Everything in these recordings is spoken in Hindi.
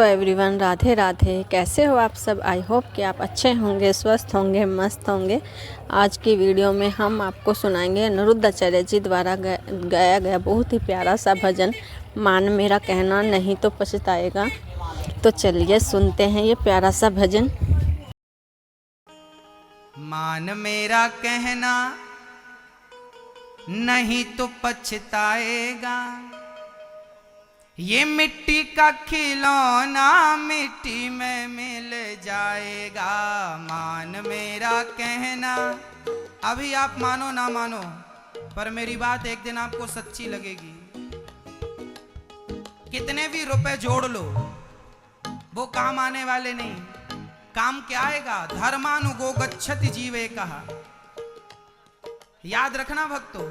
एवरीवन, राधे राधे। कैसे हो आप सब? आई होप कि आप अच्छे होंगे, स्वस्थ होंगे, मस्त होंगे। आज की वीडियो में हम आपको सुनाएंगे अनिरुद्धाचार्य जी द्वारा गाया गया बहुत ही प्यारा सा भजन, मान मेरा कहना नहीं तो पछताएगा। तो चलिए सुनते हैं ये प्यारा सा भजन। मान मेरा कहना नहीं तो पछताएगा, ये मिट्टी का खिलौना मिट्टी में मिल जाएगा। मान मेरा कहना, अभी आप मानो ना मानो, पर मेरी बात एक दिन आपको सच्ची लगेगी। कितने भी रुपए जोड़ लो, वो काम आने वाले नहीं। काम क्या आएगा? धर्मानुगो गच्छति जीवे कहा। याद रखना भक्तों,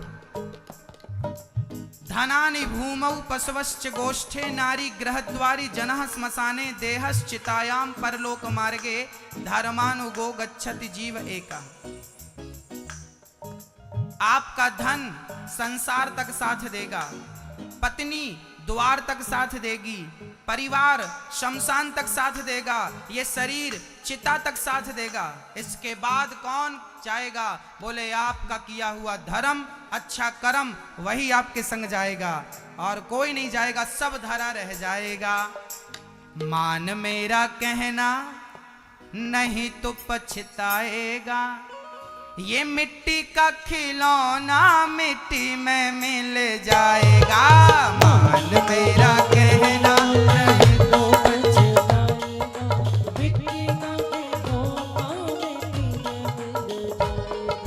धनानि भूमौ पशवश्च गोष्ठे नारी गृहद्वारी जनः श्मशाने देहश्चितायाम परलोक मार्गे धर्मानुगो गच्छति जीव एका। आपका धन संसार तक साथ देगा, पत्नी द्वार तक साथ देगी, परिवार शमशान तक साथ देगा, ये शरीर चिता तक साथ देगा। इसके बाद कौन जाएगा? बोले आपका किया हुआ धर्म, अच्छा कर्म, वही आपके संग जाएगा और कोई नहीं जाएगा, सब धरा रह जाएगा। मान मेरा कहना नहीं तो पछताएगा, ये मिट्टी का खिलौना मिट्टी में मिल जाएगा। मान मेरा कहना नहीं तो पछताएगा, मिट्टी का खिलौना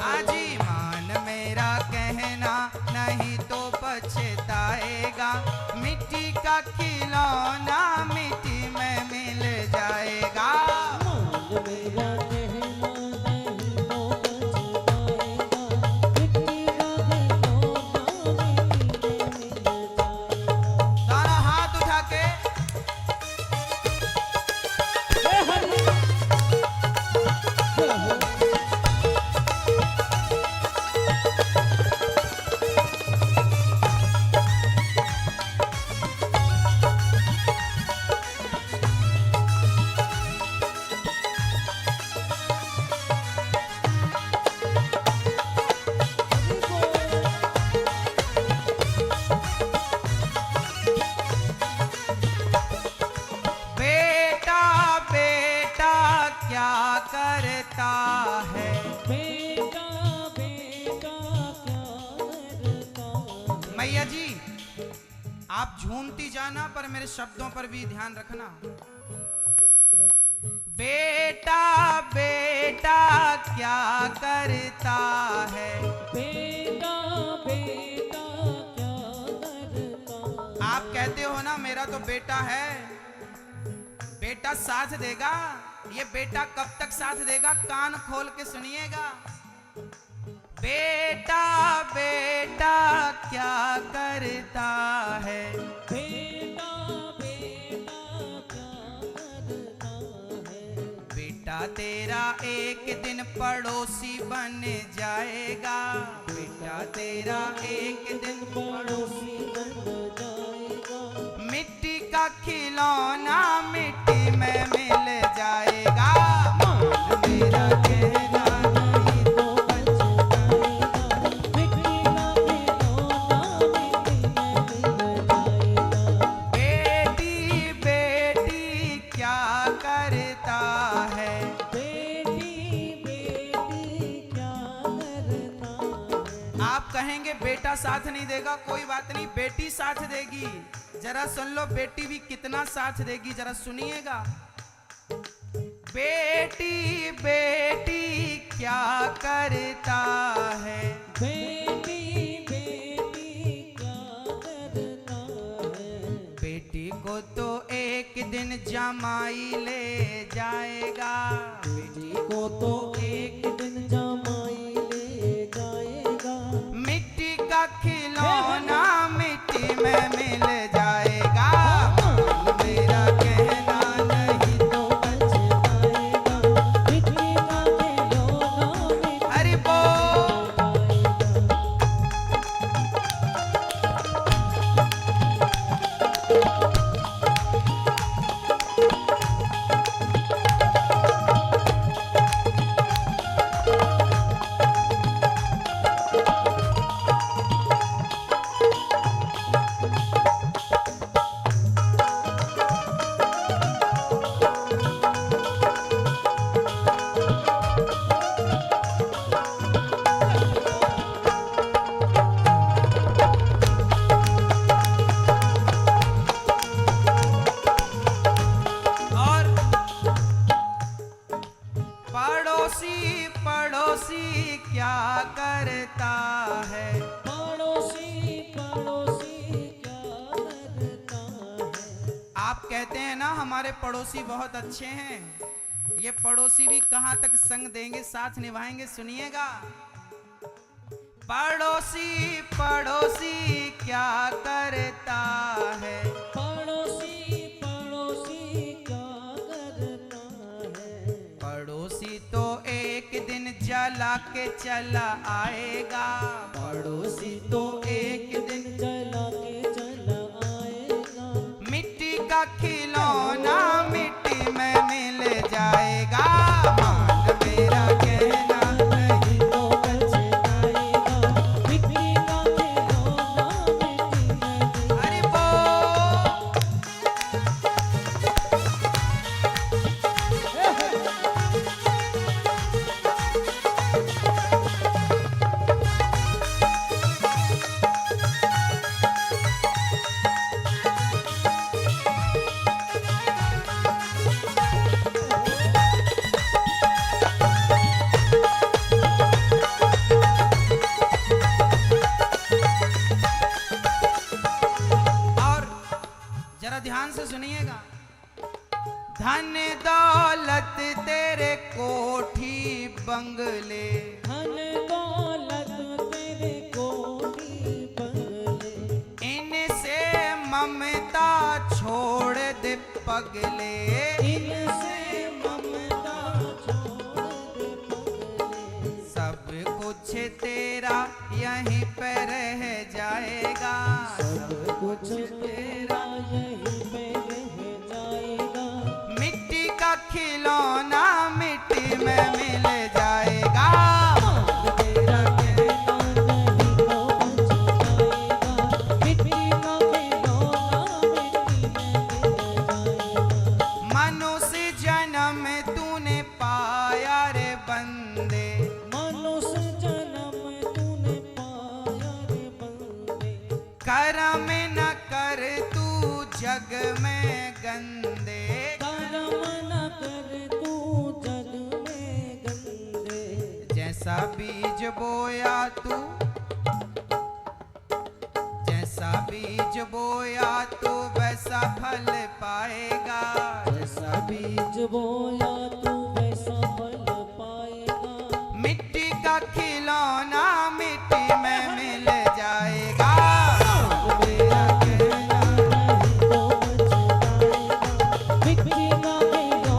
आजी। मान मेरा कहना नहीं तो पछताएगा, मिट्टी का खिलौना मिट्टी में मिल जाएगा। मान मेरा करता है बेटा, बेटा क्या करता है। मैया जी, आप झूमती जाना पर मेरे शब्दों पर भी ध्यान रखना। बेटा बेटा क्या करता है, बेटा बेटा क्या करता है। आप कहते हो ना मेरा तो बेटा है, बेटा साथ देगा। ये बेटा कब तक साथ देगा? कान खोल के सुनिएगा। बेटा बेटा क्या करता है, बेटा बेटा क्या करता है। बेटा तेरा एक दिन पड़ोसी बन जाएगा, बेटा तेरा एक दिन पड़ोसी बन जाएगा। मिट्टी का खिलौना मिट्टी में मिल जाएगा। मान मेरा कहना नहीं तो पछताएगा, मिट्टी का खिलौना मिट्टी में मिल जाएगा। बेटी बेटी क्या करता है, बेटी बेटी क्या करता है। आप कहेंगे बेटा साथ नहीं देगा, कोई बात नहीं, बेटी साथ देगी। जरा सुन लो, बेटी भी कितना साथ देगी, जरा सुनिएगा। बेटी बेटी क्या करता है, बेटी बेटी क्या करता है। बेटी को तो एक दिन जमाई ले जाएगा, बेटी को तो एक दिन जमाई ले जाएगा। मिट्टी का खिलौना मिट्टी में मिल जाएगा। मान मेरा कहना नहीं तो पछताएगा, मिट्टी का खिलौना हरि बोल। पड़ोसी पड़ोसी क्या करता है, पड़ोसी पड़ोसी क्या करता है। आप कहते हैं ना हमारे पड़ोसी बहुत अच्छे हैं, ये पड़ोसी भी कहां तक संग देंगे, साथ निभाएंगे, सुनिएगा। पड़ोसी पड़ोसी क्या करता है, पड़ोसी पड़ोसी क्या करता है। पड़ोसी तो एक दिन जला के चला आएगा, पड़ोसी तो एक दिन जला के चला आएगा। मिट्टी का खिलौना मिट्टी में मिल जाएगा, मान मेरा कहना नहीं तो पछताएगा। मिट्टी का खिलौना मिट्टी में अरे बोल। और जरा ध्यान से सुनिएगा। धन दौलत तेरे कोठी बंगले, धन दौलत तेरे कोठी बंगले। इनसे ममता छोड़ दे पगले, इनसे ममता छोड़ दे पगले। सब कुछ तेरा यहीं पे रह जाएगा, सब कुछ तेरा यहीं पे रह जाएगा। मिट्टी का खिलौना मिट्टी में मिल जाएगा। तेरा कहना नहीं तो पछताएगा। मिट्टी का खिलौना मिट्टी में मिल जाएगा। मनुष्य जन्म तूने पाया रे बंदे, मनुष्य जन्म तूने पाया रे बंदे। कर्म न कर तू जग में गंदे, कर्म न कर तू जग में गंदे। जैसा बीज बोया तू, जैसा बीज बोया तू वैसा फल पाएगा, जैसा बीज बोया तू वैसा फल पाएगा। मिट्टी का खिलौना मिट्टी में मिल जाएगा। तेरा कहना नहीं तो पछताएगा। मिट्टी का खिलौना मिट्टी में मिल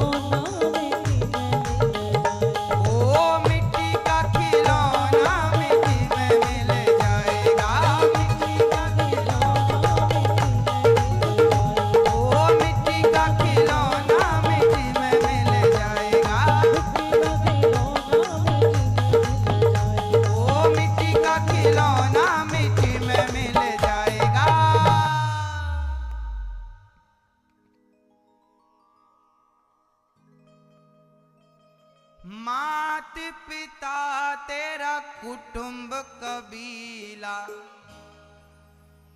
जाएगा। ओ मिट्टी का खिलौना मिट्टी में मिल जाएगा, मिट्टी का खिलौना मिट्टी में मिल जाएगा। ओ मिट्टी का खिलौना मिट्टी में मिल जाएगा, मिट्टी का खिलौना मिट्टी में मिल जाएगा। ओ मिट्टी का खिलौना मिट्टी में मिल जाएगा। मात पिता तेरा कुटुंब कबीला,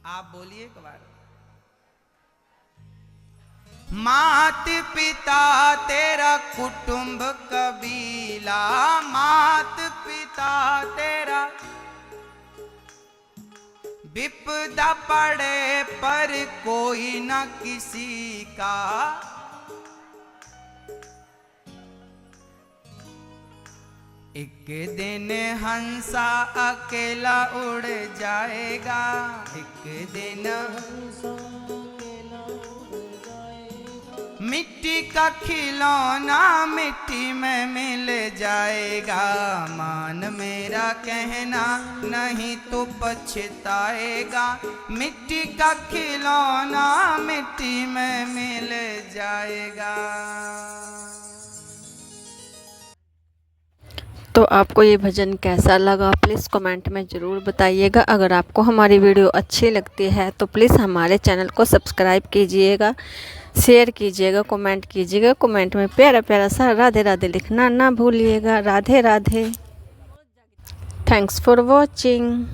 आप बोलिए एक बार। मात पिता तेरा कुटुंब कबीला, मात पिता तेरा विपदा पड़े पर कोई न किसी का, एक दिन हंसा अकेला उड़ जाएगा, एक दिन हंसा अकेला उड़ जाएगा। मिट्टी का खिलौना मिट्टी में मिल जाएगा, मान मेरा कहना नहीं तो पछताएगा, मिट्टी का खिलौना मिट्टी में मिल जाएगा। तो आपको ये भजन कैसा लगा प्लीज़ कमेंट में ज़रूर बताइएगा। अगर आपको हमारी वीडियो अच्छी लगती है तो प्लीज़ हमारे चैनल को सब्सक्राइब कीजिएगा, शेयर कीजिएगा, कमेंट कीजिएगा। कमेंट में प्यारा प्यारा सा राधे राधे लिखना ना भूलिएगा। Radhe Radhe. Thanks for watching.